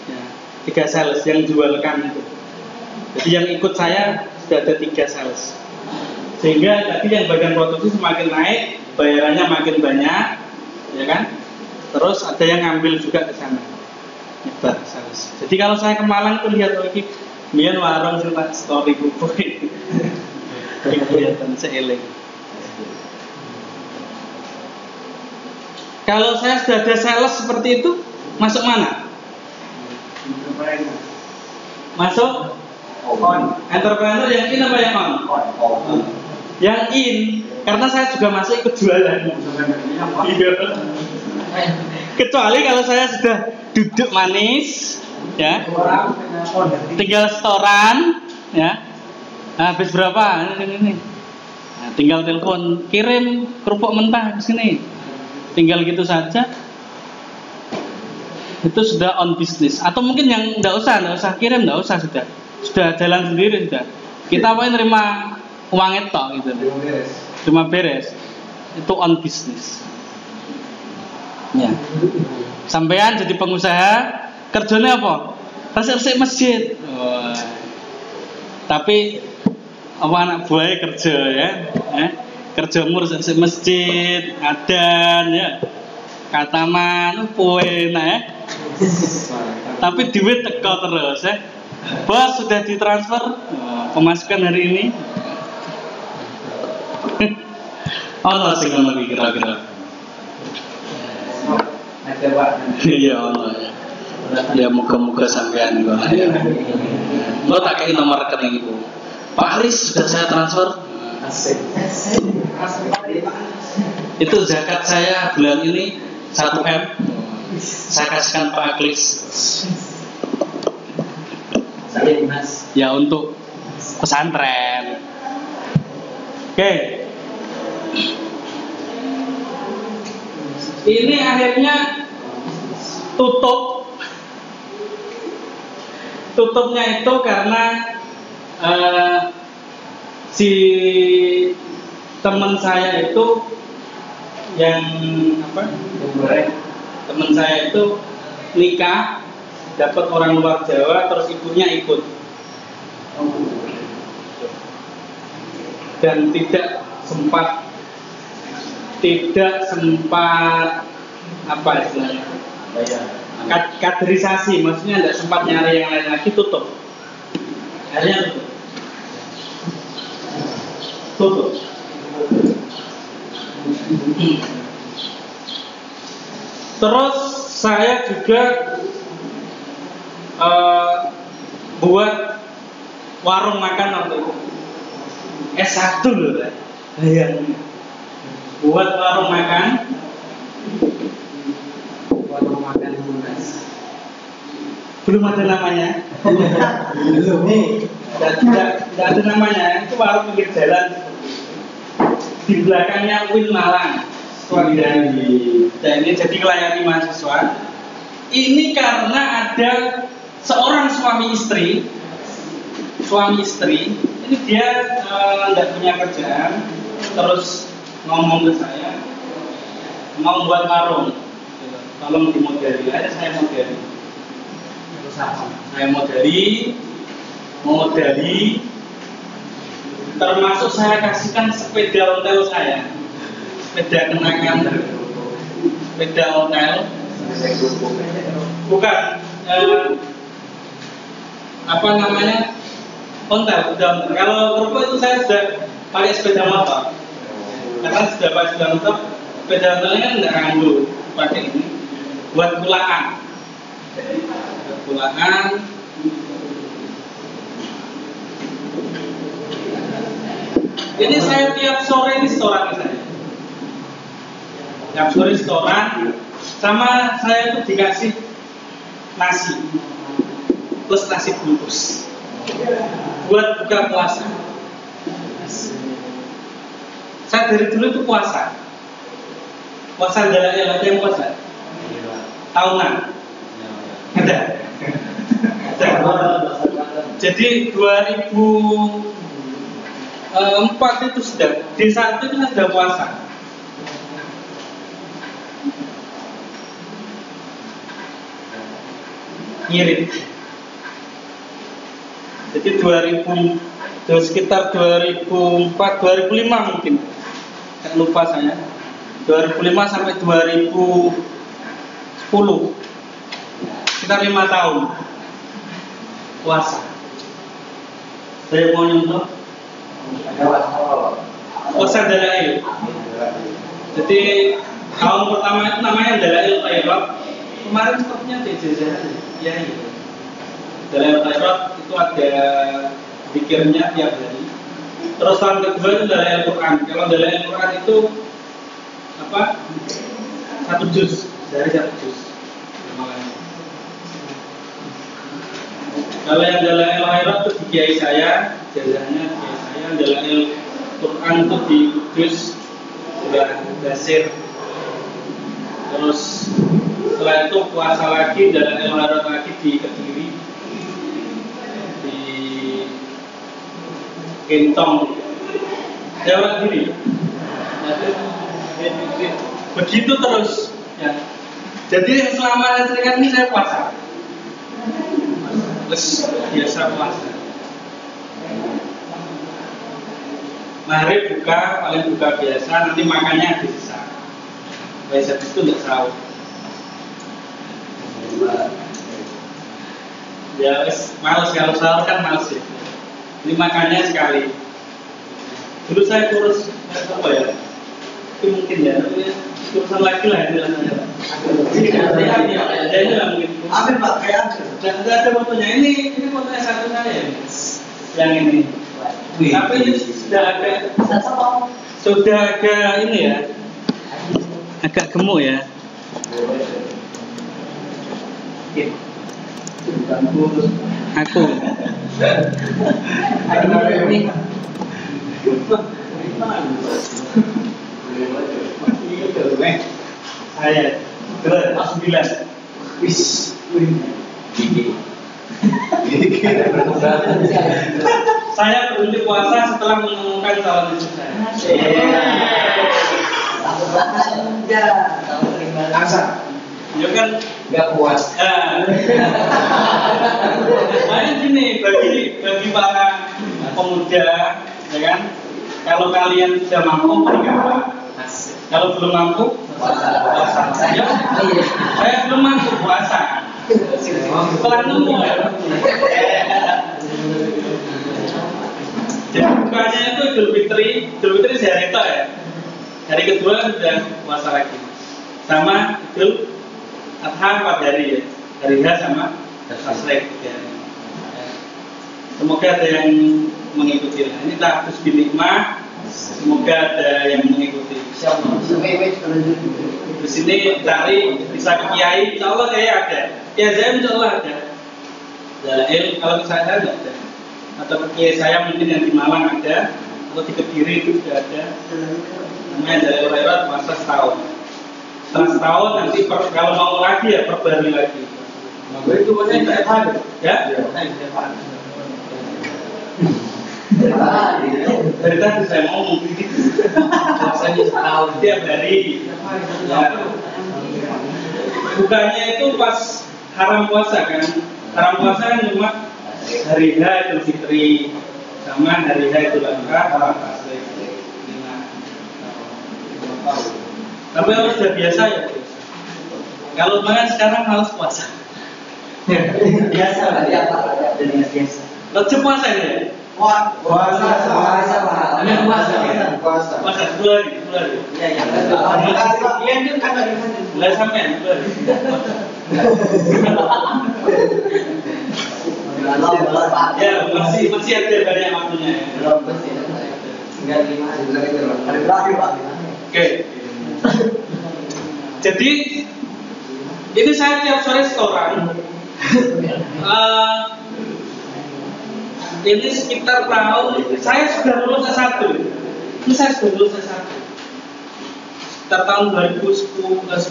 S2: ya, 3 sales yang jualkan itu. Jadi yang ikut saya sudah ada 3 sales, sehingga tadi yang bagian produksi semakin naik, bayarannya makin banyak, ya kan? Terus ada yang ngambil juga ke sana. Nyebar sales. Jadi kalau saya ke Malang tuh lihat lagi, biar warung cuma story bubur. Kelihatan seeling. Kalau saya sudah ada sales seperti itu, masuk mana? Masuk on. Entrepreneur yang in apa yang on? On. Yang in, karena saya juga masih ikut jualan. Kecuali kalau saya sudah duduk manis, ya, tinggal setoran, ya. Nah, habis berapa? Ini. Nah, tinggal telepon, kirim kerupuk mentah ke sini. Tinggal gitu saja, itu sudah on business. Atau mungkin yang enggak usah kirim, enggak usah, sudah jalan sendiri sudah. Kita apa nerima uang itu gitu. Cuma beres. Itu on business. Ya. Sampean jadi pengusaha, kerjanya apa? Resepsi masjid. Tapi apa anak buahnya kerja ya? Kerja resepsi masjid, adan ya, kataman, enak ya. Tapi duit teko terus ya. Bos sudah ditransfer pemasukan hari ini. Allah sing ngono iki kira-kira. Iya Allah ya. Ya moga-moga sampean juga. Lo tak kayak nomor rekening ibu. Pak Aris sudah saya transfer. Itu zakat saya bulan ini 1 M. Saya kasihkan Pak Aklis. Ya untuk pesantren. Oke. Ini akhirnya tutup. Tutupnya itu karena si teman saya itu yang teman saya itu nikah, dapat orang luar Jawa, terus ibunya ikut dan tidak sempat apa istilahnya kaderisasi, maksudnya tidak sempat nyari yang lain lagi, tutup. Akhirnya tutup. Terus saya juga buat warung makan waktu itu. S1 loh ya. Buat warung makan belum ada namanya. Belum nih. Tidak ada namanya. Itu warung pinggir jalan. Di belakangnya Win Malang. Dan ini jadi melayani mahasiswa. Ini karena ada seorang suami istri. Ini dia tidak punya kerjaan, terus ngomong ke saya mau buat warung, tolong dimodeli. Ada saya modeli. Saya modeli, termasuk saya kasihkan sepeda ontel saya, sepeda kenangan, sepeda ontel, bukan apa namanya ontel. Kalau kerupuk itu saya sudah pakai sepeda motor, karena sudah pakai sepeda motor. Sepeda ontelnya kan tidak nganggu, pakai ini buat pulaan. Ini saya tiap sore ini setoran saya. Tiap sore setoran, sama saya itu dikasih nasi plus nasi bungkus buat buka puasa. Saya dari dulu itu puasa adalah yang puasa tahunan. Ada. Jadi 2000 4 itu sudah, D1 itu sudah puasa. Ngirit. Jadi sekitar 2004, 2005 mungkin. Saya lupa saya. 2005 sampai 2010. Sekitar 5 tahun puasa. Saya mau nyontoh puasa dalail. Jadi tahun pertama itu namanya dalail khairat. Kemarin stopnya dijajah ya iya. Dalail khairat itu ada zikirnya tiap hari. Terus tahun kedua itu dalail Quran. Kalau dalail Quran itu apa? 1 juz, dari 1 juz. Kalau yang dalail khairat itu di kiai saya, jazahnya kiai saya. Dalail Quran itu di Kudus, sudah Basir. Terus setelah itu puasa lagi, dalail khairat lagi di Kediri, di Gentong, Jawa Kediri. Begitu terus. Ya. Jadi selama seringan ini saya puasa. Terus biasa puasa. Maghrib buka, paling buka biasa, nanti makannya habis sisa. Biasa itu tidak sahur. Ya, males kalau sahur kan males ya. Ini makannya sekali. Dulu saya kurus apa ya? Itu mungkin ya, kurusan lagi lah itu rasanya. Jadi lah mungkin.
S1: Ambil Pak, kayak
S2: Dan ada fotonya ini fotonya satu saya yang ini. Tapi ini sudah agak ini ya, agak gemuk ya. Aku. Saya kelas 9.
S1: Wis,
S2: Saya berhenti puasa setelah menemukan calon istri saya.
S1: Asa,
S2: Ya kan
S1: nggak kuat.
S2: Makanya gini, bagi para pemuda, ya kan, kalau kalian sudah mampu berikah, kalau belum mampu puasa. Saya belum mampu puasa. Setelah nemu ya. Jadi bukanya itu Idul Fitri sehari itu ya. Hari kedua sudah puasa lagi. Sama Idul Adha 4 hari ya. Hari H sama Tasrek ya. Semoga ada yang mengikuti. Nah, ini Tahfuz bin Nikmah. Semoga ada yang mengikuti. Di sini cari bisa ke kiai, insya Allah kayak ada. Ya saya insya Allah ada. Dalail kalau ke saya tidak ada. Atau ke kiai saya mungkin yang di Malang ada, atau di Kediri itu sudah ada. Namanya Dalail khairat puasa setahun. Setelah setahun nanti kalau mau lagi ya perbarui lagi.
S1: Itu punya tidak ada.
S2: Ya? Dari tadi saya ngomong
S1: Puasanya setahun.
S2: tiap hari. Ya. Bukanya itu pas haram puasa kan. Haram puasa kan cuma hari H Idul Fitri sama hari H Idul Adha haram puasa. Tapi kalau sudah biasa ya. Kalau banget sekarang males puasa.
S1: Biasa lah, dia apa? Dengan biasa.
S2: Wajib puasa ya?
S1: Puasa. Ada puasa.
S2: Puasa 2 hari.
S1: Iya, iya. Kalian kan kan lagi
S2: Lah sampean 2 hari. Ya, masih ada banyak waktunya ya.
S1: Belum bersih. Tinggal 5 hari itu. Hari terakhir Pak.
S2: Oke. Jadi ini saya tiap sore setoran. Ini sekitar tahun saya sudah lulus S1. Ini saya sudah lulus S1. Sekitar tahun 2010 2008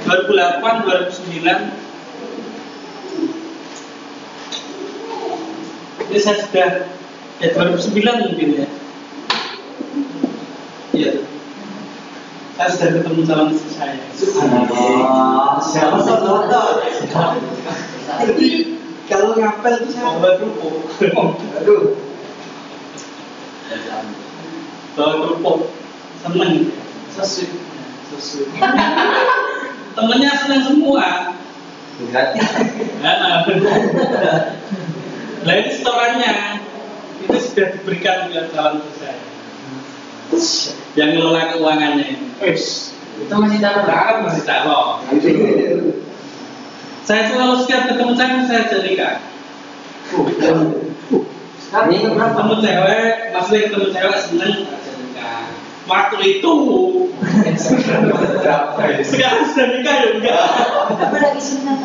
S2: 2009. Ini saya sudah 2009 mungkin ya. Iya. Saya sudah ketemu calon istri saya.
S1: Siapa saudara? Jadi kalau ngapel itu siapa?
S2: Bawa kerupuk.
S1: Aduh.
S2: Bawa kerupuk. Seneng.
S1: Sesuai.
S2: Temennya seneng semua. Nah ini setorannya itu sudah diberikan oleh calon istri saya yang ngelola keuangannya ini.
S3: Itu masih calon.
S2: Masih calon. Saya selalu setiap ketemu saya cerita.
S3: Ini berapa?
S2: Ketemu cewek, maksudnya ketemu cewek seneng aja nikah. Waktu itu sekarang sudah nikah ya enggak?
S3: Apa lagi sunat?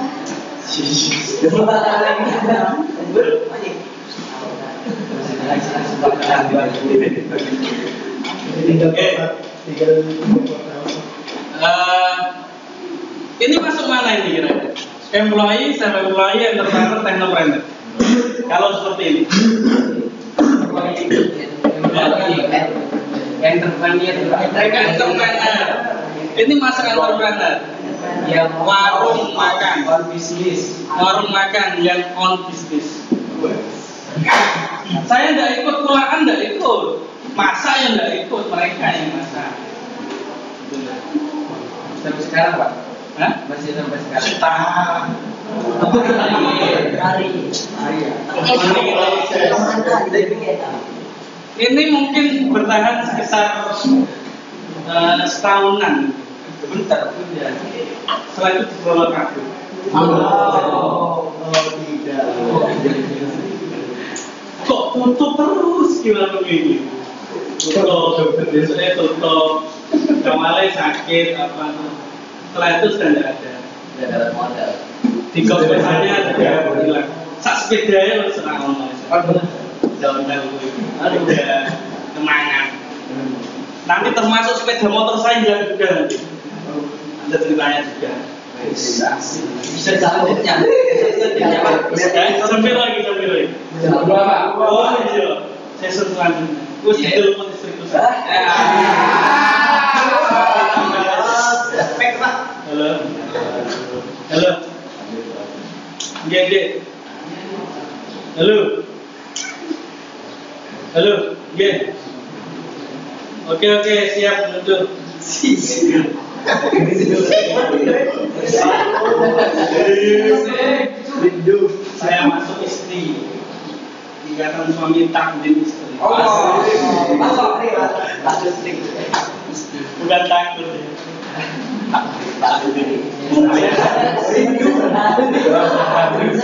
S2: Ini masuk mana ini kira-kira? Employee, self-employee, entrepreneur, technopreneur. Kalau seperti ini. Entrepreneur. Ini masuk entrepreneur. Yang warung makan, warung makan yang on business. Saya tidak ikut pulaan, tidak ikut. Masak yang tidak ikut, mereka yang masak.
S3: Sampai sekarang Pak?
S2: Hah?
S3: Masih sampai sekarang?
S2: Setahun.
S3: Hari.
S2: Ini mungkin bertahan sekitar setahunan. Bentar. Setelah itu dibawa kabur.
S1: Tidak.
S2: Kok tutup terus gimana begini? Tutup, besoknya tutup. Kemarin sakit apa? Setelah itu sudah tidak ada.
S3: Tidak dapat modal.
S2: Di kopesannya sudah hilang. Sak sepedanya harus serang. Jauh udah kemangan. Nanti termasuk sepeda motor saya hilang juga nanti. Ada ceritanya juga.
S3: Bisa selanjutnya.
S2: Sambil lagi. Oh iya. Season selanjutnya. Gue sih telepon istriku. Halo. Gede. Halo. Gede. Oke, siap duduk. Saya masuk istri. Ikatan suami takdim istri. Bukan takut.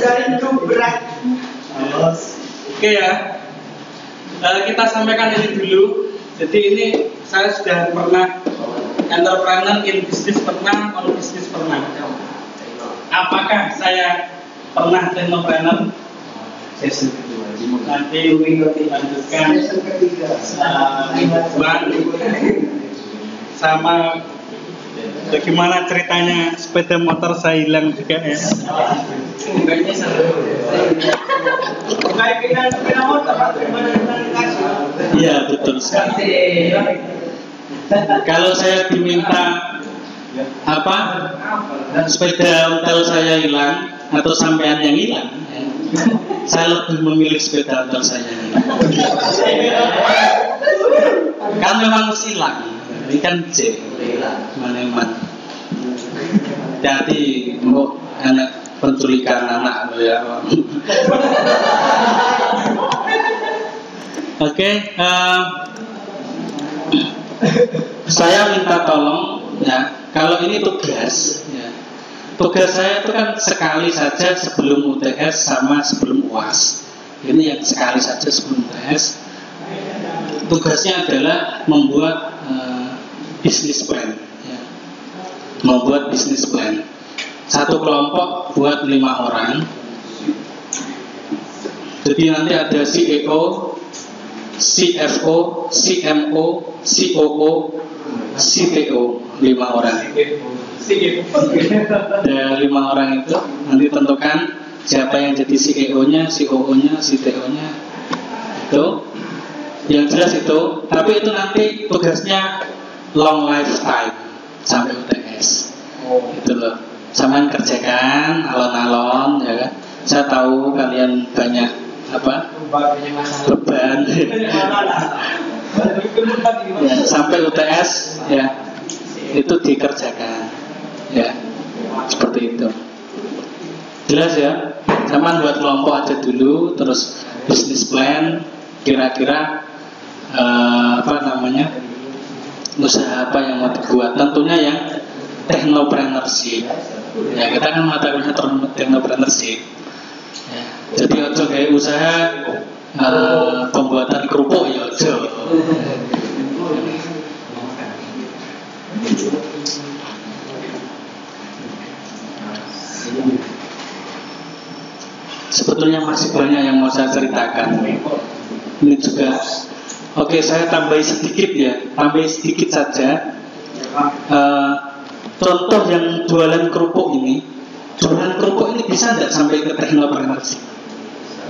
S1: Rindu berat.
S2: Oke ya. Kita sampaikan ini dulu. Jadi ini saya sudah pernah entrepreneur in business pernah, on business pernah. Apakah saya pernah technopreneur? Nanti lanjutkan sama bagaimana ceritanya sepeda motor saya hilang juga ya. Iya betul sekali. Kalau saya diminta apa sepeda ontel saya hilang atau sampean yang hilang, saya lebih memilih sepeda ontel saya yang hilang. Kan memang silang, ini kan C, mana. Jadi mau anak penculikan anak ya. Oke. Saya minta tolong ya, kalau ini tugas ya. Tugas saya itu kan sekali saja sebelum UTS sama sebelum UAS. Ini yang sekali saja sebelum UTS. Tugasnya adalah membuat bisnis plan ya. Membuat bisnis plan. Satu kelompok buat 5 orang. Jadi nanti ada CEO, CFO, CMO, COO, CTO, 5 orang. Ya, 5 orang itu nanti tentukan siapa yang jadi CEO-nya, COO-nya, CTO-nya itu yang jelas itu. Tapi itu nanti tugasnya long lifetime sampai UTS. Itu loh. Sampai kerjakan alon-alon ya kan. Saya tahu kalian banyak beban ya, sampai UTS ya itu dikerjakan ya, seperti itu. Jelas ya. Sama buat kelompok aja dulu, terus bisnis plan kira-kira usaha apa yang mau dibuat. Tentunya yang technopreneurship ya, kita kan mata kuliah technopreneurship ya. Jadi ojo kayak usaha pembuatan kerupuk ya ojo. Sebetulnya masih banyak yang mau saya ceritakan. Ini juga oke, saya tambahin sedikit ya, tambahin sedikit saja. Contoh yang jualan kerupuk ini bisa tidak sampai ke teknopreneurship?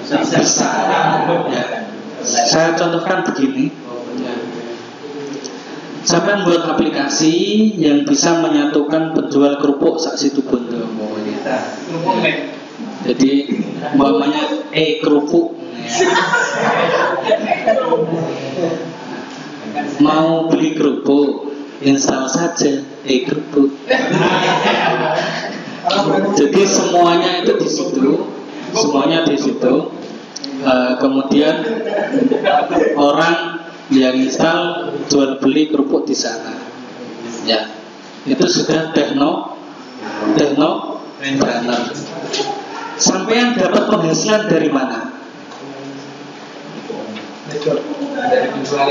S2: Bisa. Ya. Saya contohkan begini. Sampai membuat aplikasi yang bisa menyatukan penjual kerupuk sak situ bondo. Jadi umpamanya kerupuk. Mau beli kerupuk, install saja kerupuk. Jadi semuanya itu di situ, kemudian orang yang install jual beli kerupuk di sana. Ya, itu sudah teknopreneurship. Sampean dapat penghasilan dari mana?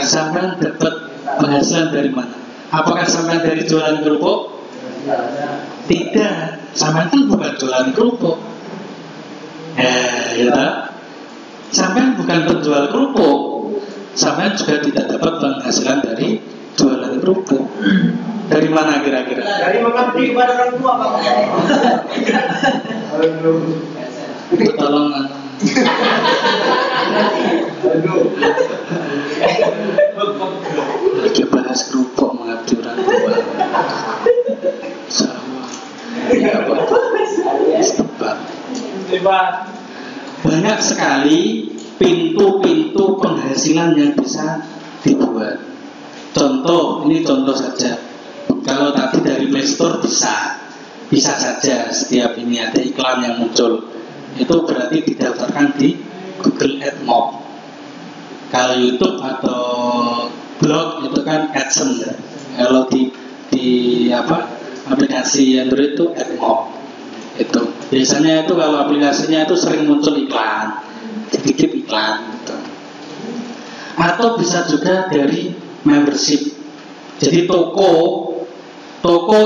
S2: Sampean dapat penghasilan dari mana? Apakah sampean dari jualan kerupuk? Tidak, sampean kan bukan jualan kerupuk. Ya, sampean bukan penjual kerupuk. Sampean juga tidak dapat penghasilan dari jualan kerupuk. Dari mana kira-kira?
S1: Dari mengabdi kepada orang tua, Pak.
S2: Tolong. Lagi bahas kerupuk mengabdi orang tua. Sama. Ya, Pak. Banyak sekali pintu-pintu penghasilan yang bisa dibuat. Contoh, ini contoh saja. Kalau tadi dari Play Store bisa saja setiap ini ada iklan yang muncul. Itu berarti didaftarkan di Google AdMob. Kalau YouTube atau blog itu kan AdSense. Kalau di aplikasi Android itu AdMob. Itu biasanya itu kalau aplikasinya itu sering muncul iklan, sedikit iklan gitu. Atau bisa juga dari membership. Jadi toko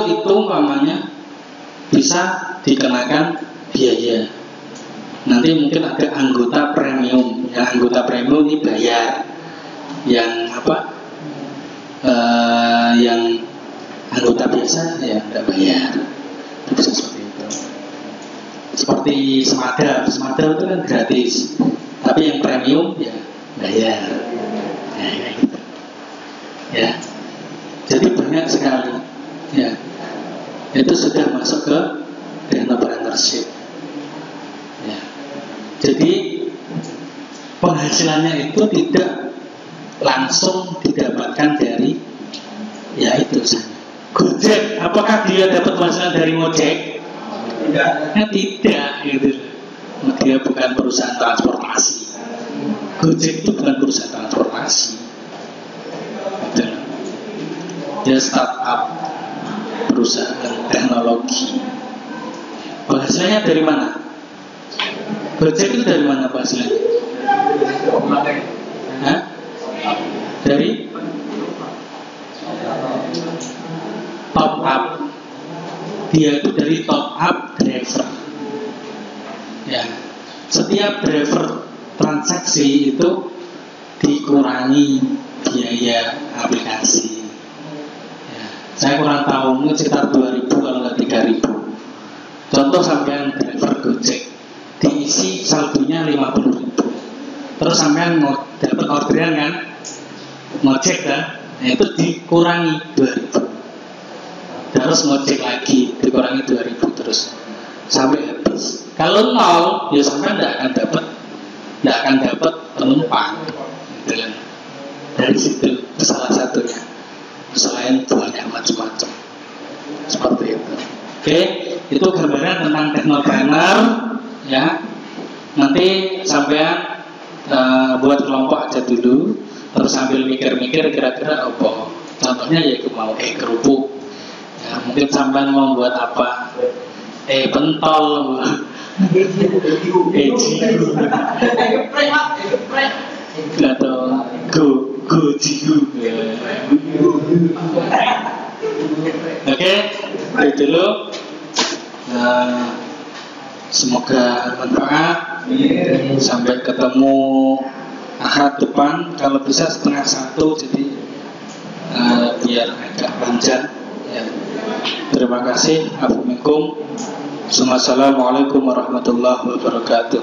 S2: itu namanya bisa dikenakan biaya. Nanti mungkin ada anggota premium. Yang anggota premium ini bayar. Yang yang anggota biasa ya tidak bayar. Bisa seperti itu. Seperti Semadap itu kan gratis. Tapi yang premium ya bayar. Nah, gitu. Ya. Jadi banyak sekali. Ya. Itu sudah masuk ke technopreneurship. Ya. Jadi penghasilannya itu tidak langsung didapatkan dari ya itu saja. Gojek, apakah dia dapat penghasilan dari Gojek? Tidak. Tidak gitu. Dia bukan perusahaan transportasi. Gojek itu bukan perusahaan transportasi. Gitu. Dia startup, perusahaan teknologi. Penghasilannya dari mana? Gojek itu dari mana penghasilannya? Hah? Dari top up. Dia itu dari top up driver. Ya, setiap driver transaksi itu dikurangi biaya aplikasi. Ya, saya kurang tahu, mungkin sekitar 2.000 kalau nggak 3.000. Contoh sampean driver Gojek di komisi saldonya 50.000. Terus sampean mau dapat orderan kan, ngojek kan, nah itu dikurangi 2.000. Terus ngojek lagi dikurangi 2.000 terus sampai habis. Kalau 0 ya sampean tidak akan dapat penumpang, gitu kan. Dari situ salah satunya. Selain banyak macam-macam seperti itu. Oke, itu gambaran tentang teknopreneur ya. Nanti sampean buat kelompok aja dulu, terus sambil mikir-mikir kira-kira apa. Contohnya yaitu mau kerupuk. Ya, mungkin sampean mau buat apa? Pentol. Jigu. Atau jigu. Oke, itu dulu. Semoga bermanfaat. Sampai ketemu Ahad depan. Kalau bisa 12:30, jadi biar agak lancar. Ya. Terima kasih. Assalamualaikum warahmatullahi wabarakatuh.